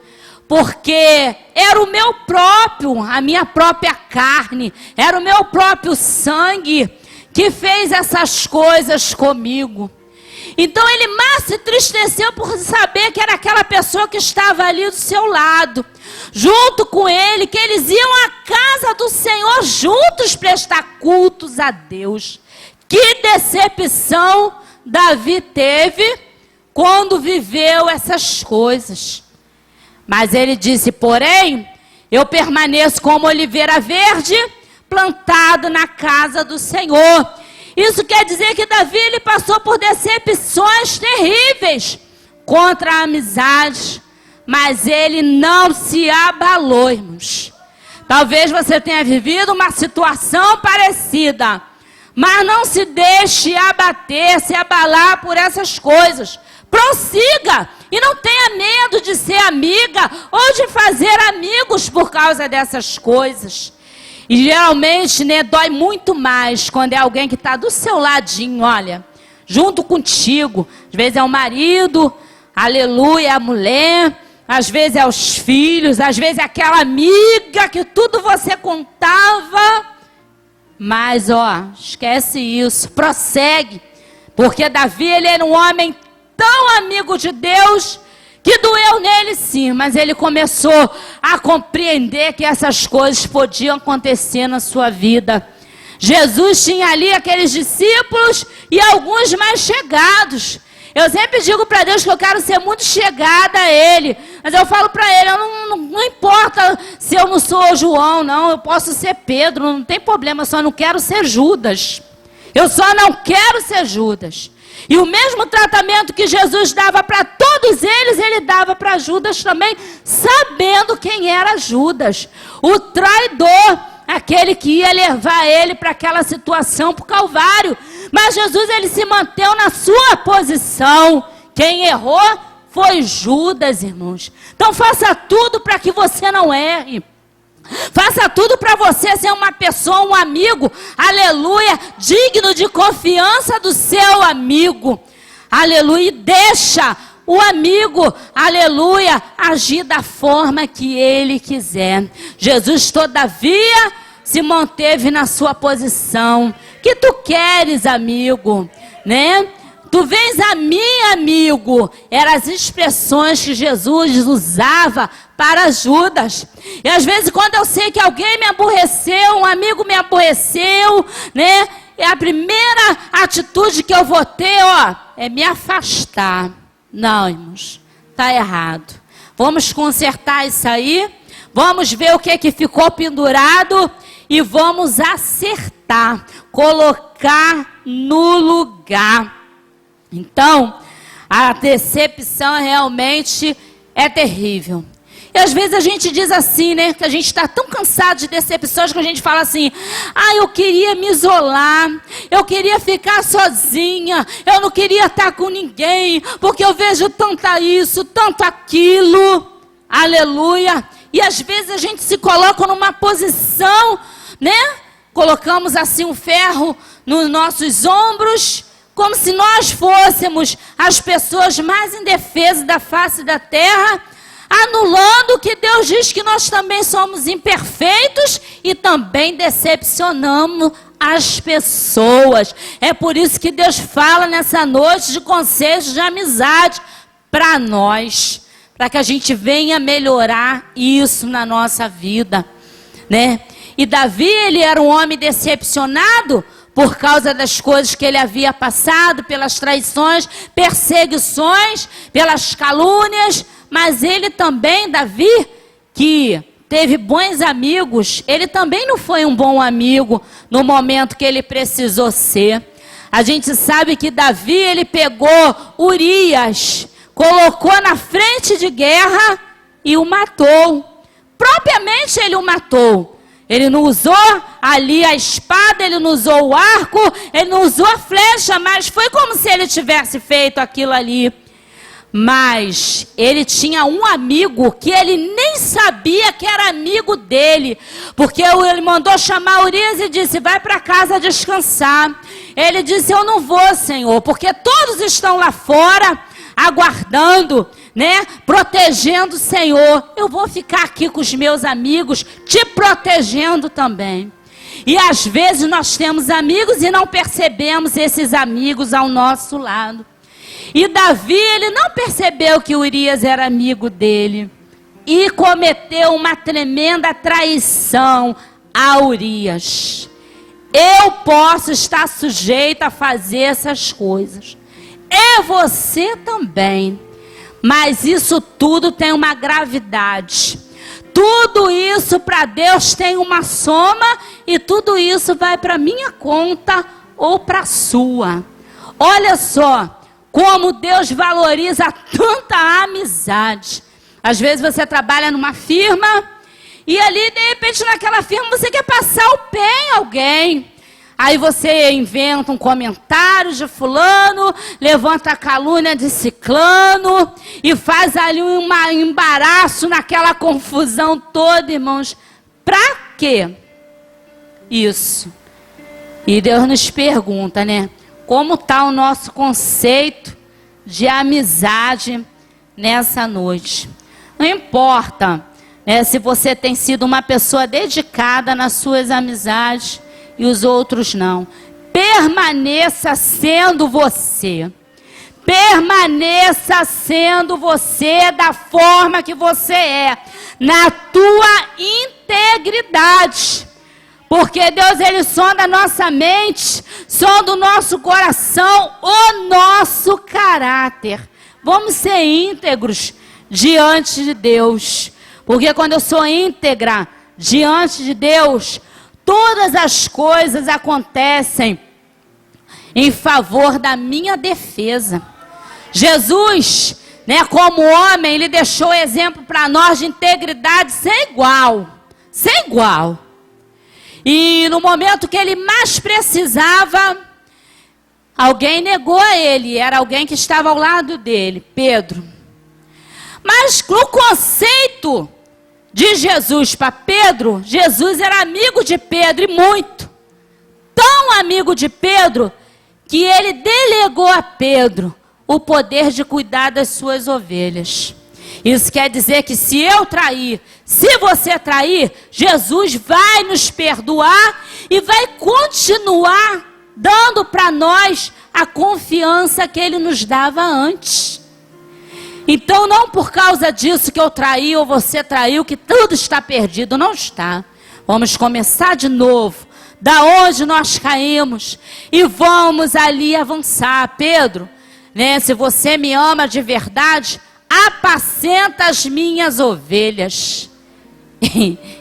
porque era o meu próprio, a minha própria carne, era o meu próprio sangue que fez essas coisas comigo. Então ele mais se entristeceu por saber que era aquela pessoa que estava ali do seu lado, junto com ele, que eles iam à casa do Senhor juntos prestar cultos a Deus. Que decepção Davi teve quando viveu essas coisas. Mas ele disse, porém, eu permaneço como oliveira verde, plantado na casa do Senhor. Isso quer dizer que Davi, ele passou por decepções terríveis contra a amizade, mas ele não se abalou, irmãos. Talvez você tenha vivido uma situação parecida, mas não se deixe abater, se abalar por essas coisas. Prossiga e não tenha medo de ser amiga ou de fazer amigos por causa dessas coisas. E geralmente, né, dói muito mais quando é alguém que está do seu ladinho, olha, junto contigo. Às vezes é o marido, aleluia, é a mulher, às vezes é os filhos, às vezes é aquela amiga que tudo você contava. Mas, ó, esquece isso, prossegue. Porque Davi, ele era um homem tão amigo de Deus que doeu nele sim, mas ele começou a compreender que essas coisas podiam acontecer na sua vida. Jesus tinha ali aqueles discípulos e alguns mais chegados. Eu sempre digo para Deus que eu quero ser muito chegada a Ele. Mas eu falo para Ele, não importa se eu não sou João, não. Eu posso ser Pedro, não tem problema. Eu só não quero ser Judas. Eu só não quero ser Judas. E o mesmo tratamento que Jesus dava para todos eles, Ele dava para Judas também, sabendo quem era Judas. O traidor, aquele que ia levar ele para aquela situação, para o Calvário. Mas Jesus, ele se manteve na sua posição. Quem errou foi Judas, irmãos. Então faça tudo para que você não erre. Faça tudo para você ser uma pessoa, um amigo, aleluia, digno de confiança do seu amigo. Aleluia, e deixa o amigo, aleluia, agir da forma que ele quiser. Jesus, todavia, se manteve na sua posição. Que tu queres, amigo, né? Tu vens a mim, amigo. Eram as expressões que Jesus usava para Judas. E às vezes quando eu sei que alguém me aborreceu, um amigo me aborreceu, né? E a primeira atitude que eu vou ter, ó, é me afastar. Não, irmãos, tá errado. Vamos consertar isso aí. Vamos ver o que ficou pendurado e vamos acertar, colocar no lugar. Então, a decepção realmente é terrível. E às vezes a gente diz assim, né? Que a gente está tão cansado de decepções que a gente fala assim: ah, eu queria me isolar, eu queria ficar sozinha, eu não queria estar com ninguém, porque eu vejo tanto isso, tanto aquilo. Aleluia. E às vezes a gente se coloca numa posição, né? Colocamos assim um ferro nos nossos ombros, como se nós fôssemos as pessoas mais indefesas da face da terra, anulando que Deus diz que nós também somos imperfeitos e também decepcionamos as pessoas. É por isso que Deus fala nessa noite de conselhos de amizade para nós, para que a gente venha melhorar isso na nossa vida, né? E Davi, ele era um homem decepcionado por causa das coisas que ele havia passado, pelas traições, perseguições, pelas calúnias. Mas ele também, Davi, que teve bons amigos, ele também não foi um bom amigo no momento que ele precisou ser. A gente sabe que Davi, ele pegou Urias, colocou na frente de guerra e o matou. Propriamente ele o matou. Ele não usou ali a espada, ele não usou o arco, ele não usou a flecha, mas foi como se ele tivesse feito aquilo ali. Mas ele tinha um amigo que ele nem sabia que era amigo dele, porque ele mandou chamar Urias e disse: vai para casa descansar. Ele disse: eu não vou, Senhor, porque todos estão lá fora aguardando, né, protegendo o Senhor. Eu vou ficar aqui com os meus amigos, te protegendo também. E às vezes nós temos amigos e não percebemos esses amigos ao nosso lado. E Davi, ele não percebeu que Urias era amigo dele e cometeu uma tremenda traição a Urias. Eu posso estar sujeito a fazer essas coisas, e você também, mas isso tudo tem uma gravidade. Tudo isso para Deus tem uma soma e tudo isso vai para minha conta ou para a sua. Olha só como Deus valoriza tanta amizade. Às vezes você trabalha numa firma e ali, de repente, naquela firma você quer passar o pé em alguém. Aí você inventa um comentário de fulano, levanta a calúnia de ciclano e faz ali um embaraço naquela confusão toda, irmãos. Pra quê? Isso. E Deus nos pergunta, né? Como está o nosso conceito de amizade nessa noite? Não importa, né, se você tem sido uma pessoa dedicada nas suas amizades e os outros não. Permaneça sendo você. Permaneça sendo você da forma que você é, na tua integridade. Porque Deus, Ele sonda a nossa mente, sonda o nosso coração, o nosso caráter. Vamos ser íntegros diante de Deus. Porque quando eu sou íntegra diante de Deus, todas as coisas acontecem em favor da minha defesa. Jesus, né, como homem, Ele deixou exemplo para nós de integridade sem igual. Sem igual. E no momento que Ele mais precisava, alguém negou a Ele. Era alguém que estava ao lado dele, Pedro. Mas no conceito de Jesus para Pedro, Jesus era amigo de Pedro e muito. Tão amigo de Pedro, que Ele delegou a Pedro o poder de cuidar das suas ovelhas. Isso quer dizer que se eu trair, se você trair, Jesus vai nos perdoar e vai continuar dando para nós a confiança que Ele nos dava antes. Então não por causa disso que eu traí ou você traiu, que tudo está perdido, não está. Vamos começar de novo, da onde nós caímos, e vamos ali avançar. Pedro, né, se você me ama de verdade, apacenta as minhas ovelhas.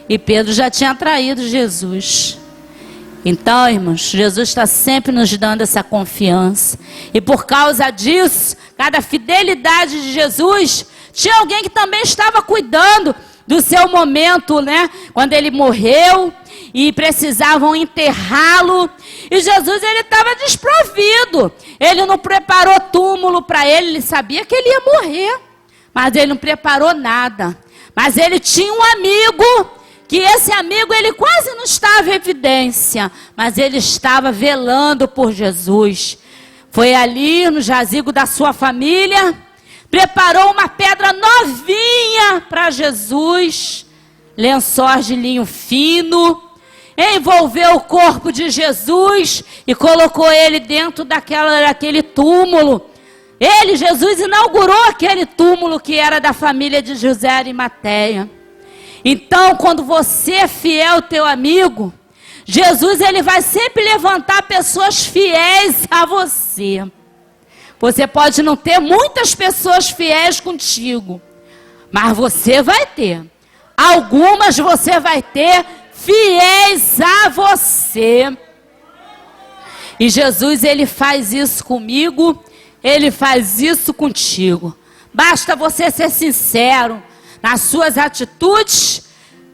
E Pedro já tinha traído Jesus. Então, irmãos, Jesus está sempre nos dando essa confiança. E por causa disso, cada fidelidade de Jesus, tinha alguém que também estava cuidando do seu momento, né? Quando ele morreu e precisavam enterrá-lo. E Jesus, ele estava desprovido. Ele não preparou túmulo para ele, ele sabia que ele ia morrer. Mas ele não preparou nada. Mas ele tinha um amigo, que esse amigo, ele quase não estava em evidência, mas ele estava velando por Jesus. Foi ali no jazigo da sua família, preparou uma pedra novinha para Jesus, lençóis de linho fino, envolveu o corpo de Jesus e colocou ele dentro daquele túmulo. Ele, Jesus, inaugurou aquele túmulo que era da família de José Arimateia. Então, quando você é fiel ao teu amigo, Jesus, ele vai sempre levantar pessoas fiéis a você. Você pode não ter muitas pessoas fiéis contigo, mas você vai ter. Algumas você vai ter fiéis a você. E Jesus, ele faz isso comigo, ele faz isso contigo. Basta você ser sincero nas suas atitudes,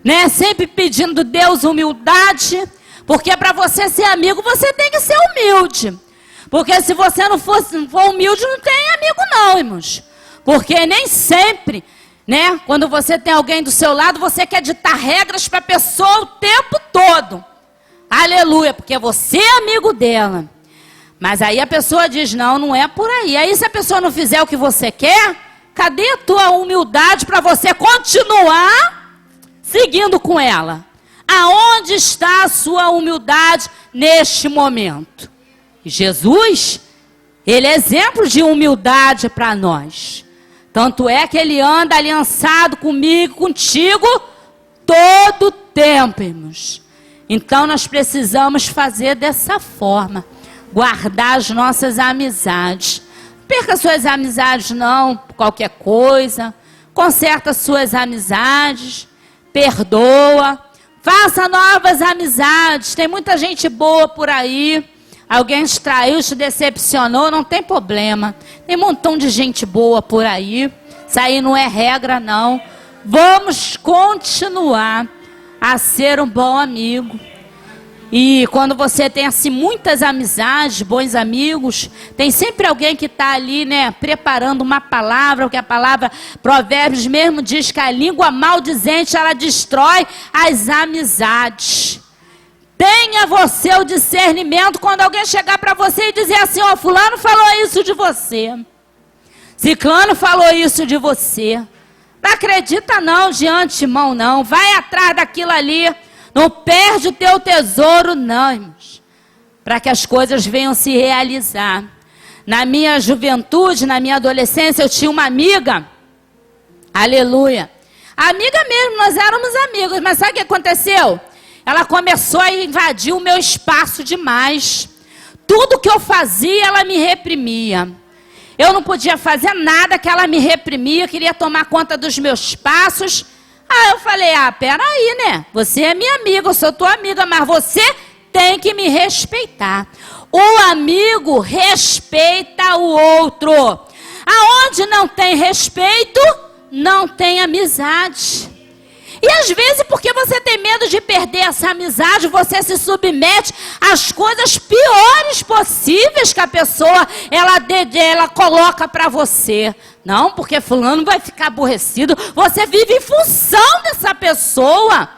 né? Sempre pedindo a Deus humildade, porque para você ser amigo, você tem que ser humilde. Porque se você não for humilde, não tem amigo não, irmãos. Porque nem sempre, né? Quando você tem alguém do seu lado, você quer ditar regras para a pessoa o tempo todo. Aleluia, porque você é amigo dela. Mas aí a pessoa diz, não, não é por aí. Aí se a pessoa não fizer o que você quer, cadê a tua humildade para você continuar seguindo com ela? Aonde está a sua humildade neste momento? E Jesus, ele é exemplo de humildade para nós. Tanto é que ele anda aliançado comigo, contigo, todo o tempo, irmãos. Então nós precisamos fazer dessa forma. Guardar as nossas amizades. Perca suas amizades não, por qualquer coisa. Conserta suas amizades. Perdoa. Faça novas amizades. Tem muita gente boa por aí. Alguém te traiu, te decepcionou, não tem problema. Tem um montão de gente boa por aí. Isso aí não é regra, não. Vamos continuar a ser um bom amigo. E quando você tem assim muitas amizades, bons amigos, tem sempre alguém que está ali, né, preparando uma palavra, porque a palavra Provérbios mesmo diz que a língua maldizente, ela destrói as amizades. Tenha você o discernimento quando alguém chegar para você e dizer assim, ó, fulano falou isso de você. Ciclano falou isso de você. Não acredita não, de antemão não. Vai atrás daquilo ali. Não perde o teu tesouro não, irmãos. Para que as coisas venham se realizar. Na minha juventude, na minha adolescência, eu tinha uma amiga. Aleluia. Amiga mesmo, nós éramos amigos. Mas sabe o que aconteceu? Ela começou a invadir o meu espaço demais. Tudo que eu fazia, ela me reprimia. Eu não podia fazer nada que ela me reprimia, queria tomar conta dos meus passos. Aí eu falei, peraí, né? Você é minha amiga, eu sou tua amiga, mas você tem que me respeitar. O amigo respeita o outro. Aonde não tem respeito, não tem amizade. E às vezes, porque você tem medo de perder essa amizade, você se submete às coisas piores possíveis que a pessoa, ela coloca para você. Não, porque fulano vai ficar aborrecido. Você vive em função dessa pessoa.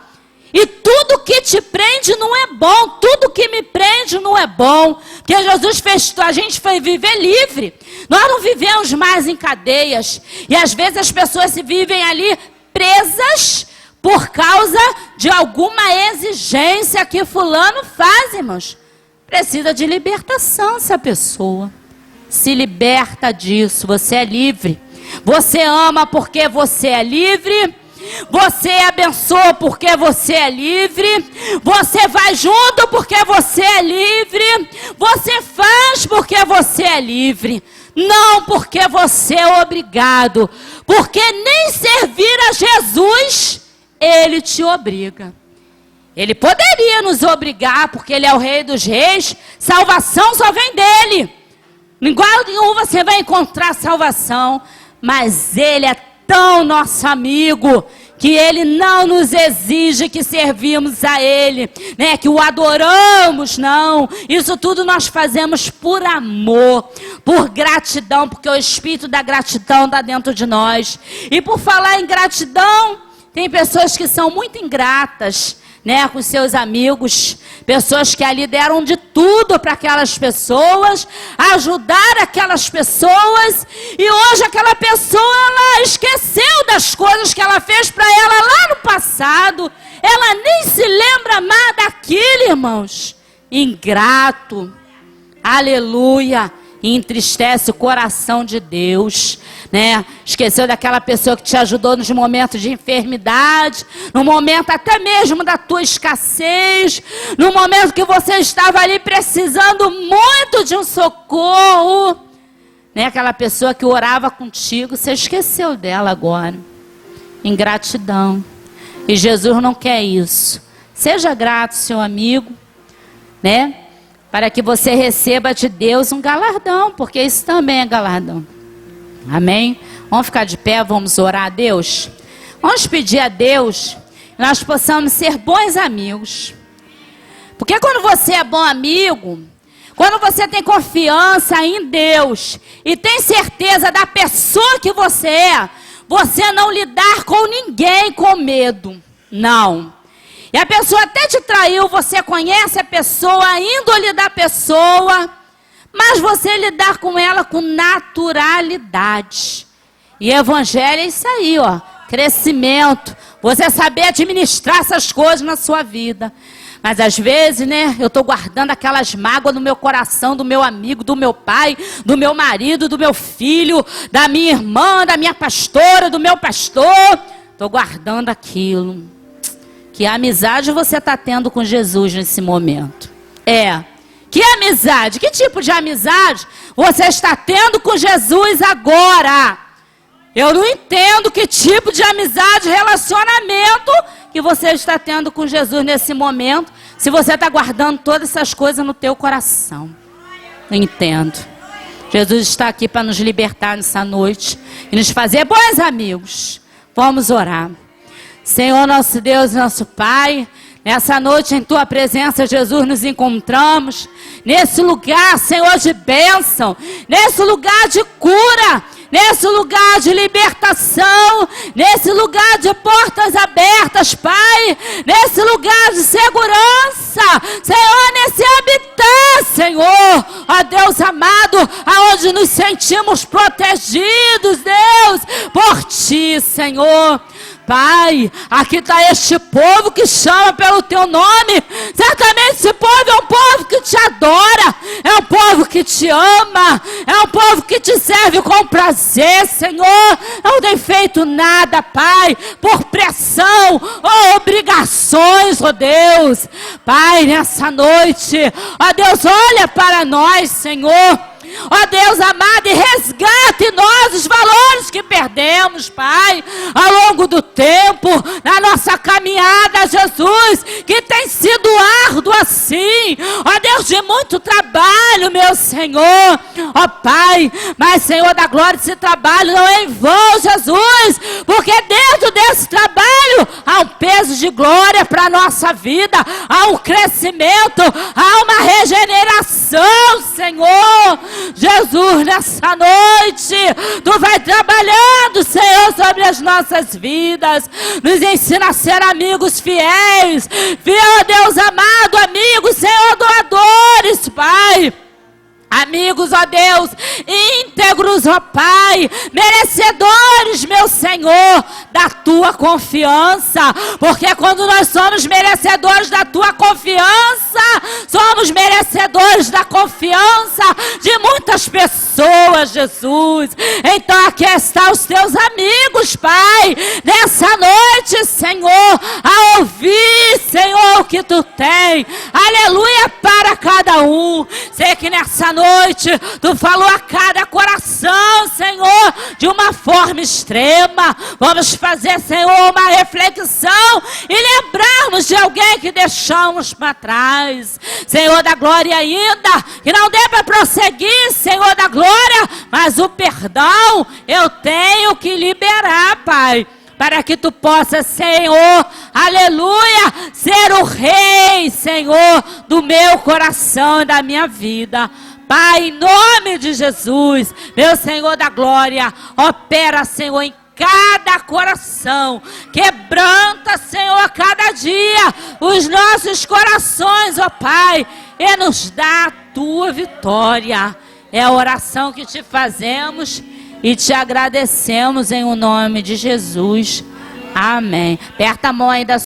E tudo que te prende não é bom. Tudo que me prende não é bom. Porque Jesus fez a gente foi viver livre. Nós não vivemos mais em cadeias. E às vezes as pessoas se vivem ali presas por causa de alguma exigência que fulano faz, irmãos. Precisa de libertação essa pessoa. Se liberta disso, você é livre. Você ama porque você é livre. Você abençoa porque você é livre. Você vai junto porque você é livre. Você faz porque você é livre. Não porque você é obrigado. Porque nem servir a Jesus Ele te obriga. Ele poderia nos obrigar, porque Ele é o Rei dos Reis. Salvação só vem dEle. Em igual nenhum você vai encontrar salvação. Mas Ele é tão nosso amigo, que Ele não nos exige que servimos a Ele, né? Que o adoramos, não. Isso tudo nós fazemos por amor, por gratidão, porque o Espírito da gratidão está dentro de nós. E por falar em gratidão, tem pessoas que são muito ingratas, né, com seus amigos, pessoas que ali deram de tudo para aquelas pessoas, ajudaram aquelas pessoas, e hoje aquela pessoa, ela esqueceu das coisas que ela fez para ela lá no passado, ela nem se lembra mais daquilo, irmãos. Ingrato, aleluia. E entristece o coração de Deus, né? Esqueceu daquela pessoa que te ajudou nos momentos de enfermidade, no momento até mesmo da tua escassez, no momento que você estava ali precisando muito de um socorro, né? Aquela pessoa que orava contigo, você esqueceu dela agora. Ingratidão. E Jesus não quer isso. Seja grato, seu amigo, né? Para que você receba de Deus um galardão, porque isso também é galardão. Amém? Vamos ficar de pé, vamos orar a Deus. Vamos pedir a Deus que nós possamos ser bons amigos. Porque quando você é bom amigo, quando você tem confiança em Deus e tem certeza da pessoa que você não lidar com ninguém com medo. Não. E a pessoa até te traiu, você conhece a pessoa, a índole da pessoa, mas você lidar com ela com naturalidade. E evangelho é isso aí, ó, crescimento, você saber administrar essas coisas na sua vida. Mas às vezes, né, eu estou guardando aquelas mágoas no meu coração, do meu amigo, do meu pai, do meu marido, do meu filho, da minha irmã, da minha pastora, do meu pastor. Estou guardando aquilo. Que amizade você está tendo com Jesus nesse momento? Que amizade? Que tipo de amizade você está tendo com Jesus agora? Eu não entendo que tipo de amizade, relacionamento que você está tendo com Jesus nesse momento, se você está guardando todas essas coisas no teu coração. Não entendo. Jesus está aqui para nos libertar nessa noite e nos fazer bons amigos. Vamos orar. Senhor, nosso Deus, nosso Pai, nessa noite em Tua presença, Jesus, nos encontramos nesse lugar, Senhor, de bênção, nesse lugar de cura, nesse lugar de libertação, nesse lugar de portas abertas, Pai, nesse lugar de segurança, Senhor, nesse habitat, Senhor, ó Deus amado, aonde nos sentimos protegidos, Deus, por Ti, Senhor. Pai, aqui está este povo que chama pelo Teu nome. Certamente esse povo é um povo que Te adora, é um povo que Te ama, é um povo que Te serve com prazer, Senhor. Não tem feito nada, Pai, por pressão ou obrigações, ó Deus. Pai, nessa noite, ó Deus, olha para nós, Senhor. Ó Deus amado, e resgate em nós os valores que perdemos, Pai, ao longo do tempo, na nossa caminhada, Jesus, que tem sido árduo assim, ó Deus, de muito trabalho, meu Senhor, ó Pai, mas Senhor da glória, esse trabalho não é em vão, Jesus, porque dentro desse trabalho há um peso de glória para a nossa vida, há um crescimento, há uma regeneração, Senhor. Jesus, nessa noite, Tu vai trabalhando, Senhor, sobre as nossas vidas. Nos ensina a ser amigos fiéis, fiel Deus amado, amigos, Senhor, doadores, Pai. Amigos, ó Deus, íntegros, ó Pai, merecedores, meu Senhor, da Tua confiança, porque quando nós somos merecedores da Tua confiança, somos merecedores da confiança de muitas pessoas, Jesus. Então aqui estão os Teus amigos, Pai, nessa noite, Senhor, a ouvir, Senhor, o que Tu tem, aleluia, para cada um. Sei que nessa noite Tu falou a cada coração, Senhor, de uma forma extrema. Vamos fazer, Senhor, uma reflexão e lembrarmos de alguém que deixamos para trás, Senhor da glória, ainda que não dê para prosseguir, Senhor da glória, mas o perdão eu tenho que liberar, Pai, para que Tu possa, Senhor, aleluia, ser o Rei, Senhor, do meu coração e da minha vida. Pai, em nome de Jesus, meu Senhor da glória, opera, Senhor, em cada coração, quebranta, Senhor, a cada dia os nossos corações, ó Pai, e nos dá a Tua vitória. É a oração que Te fazemos e Te agradecemos em o nome de Jesus. Amém. Aperta a mão aí da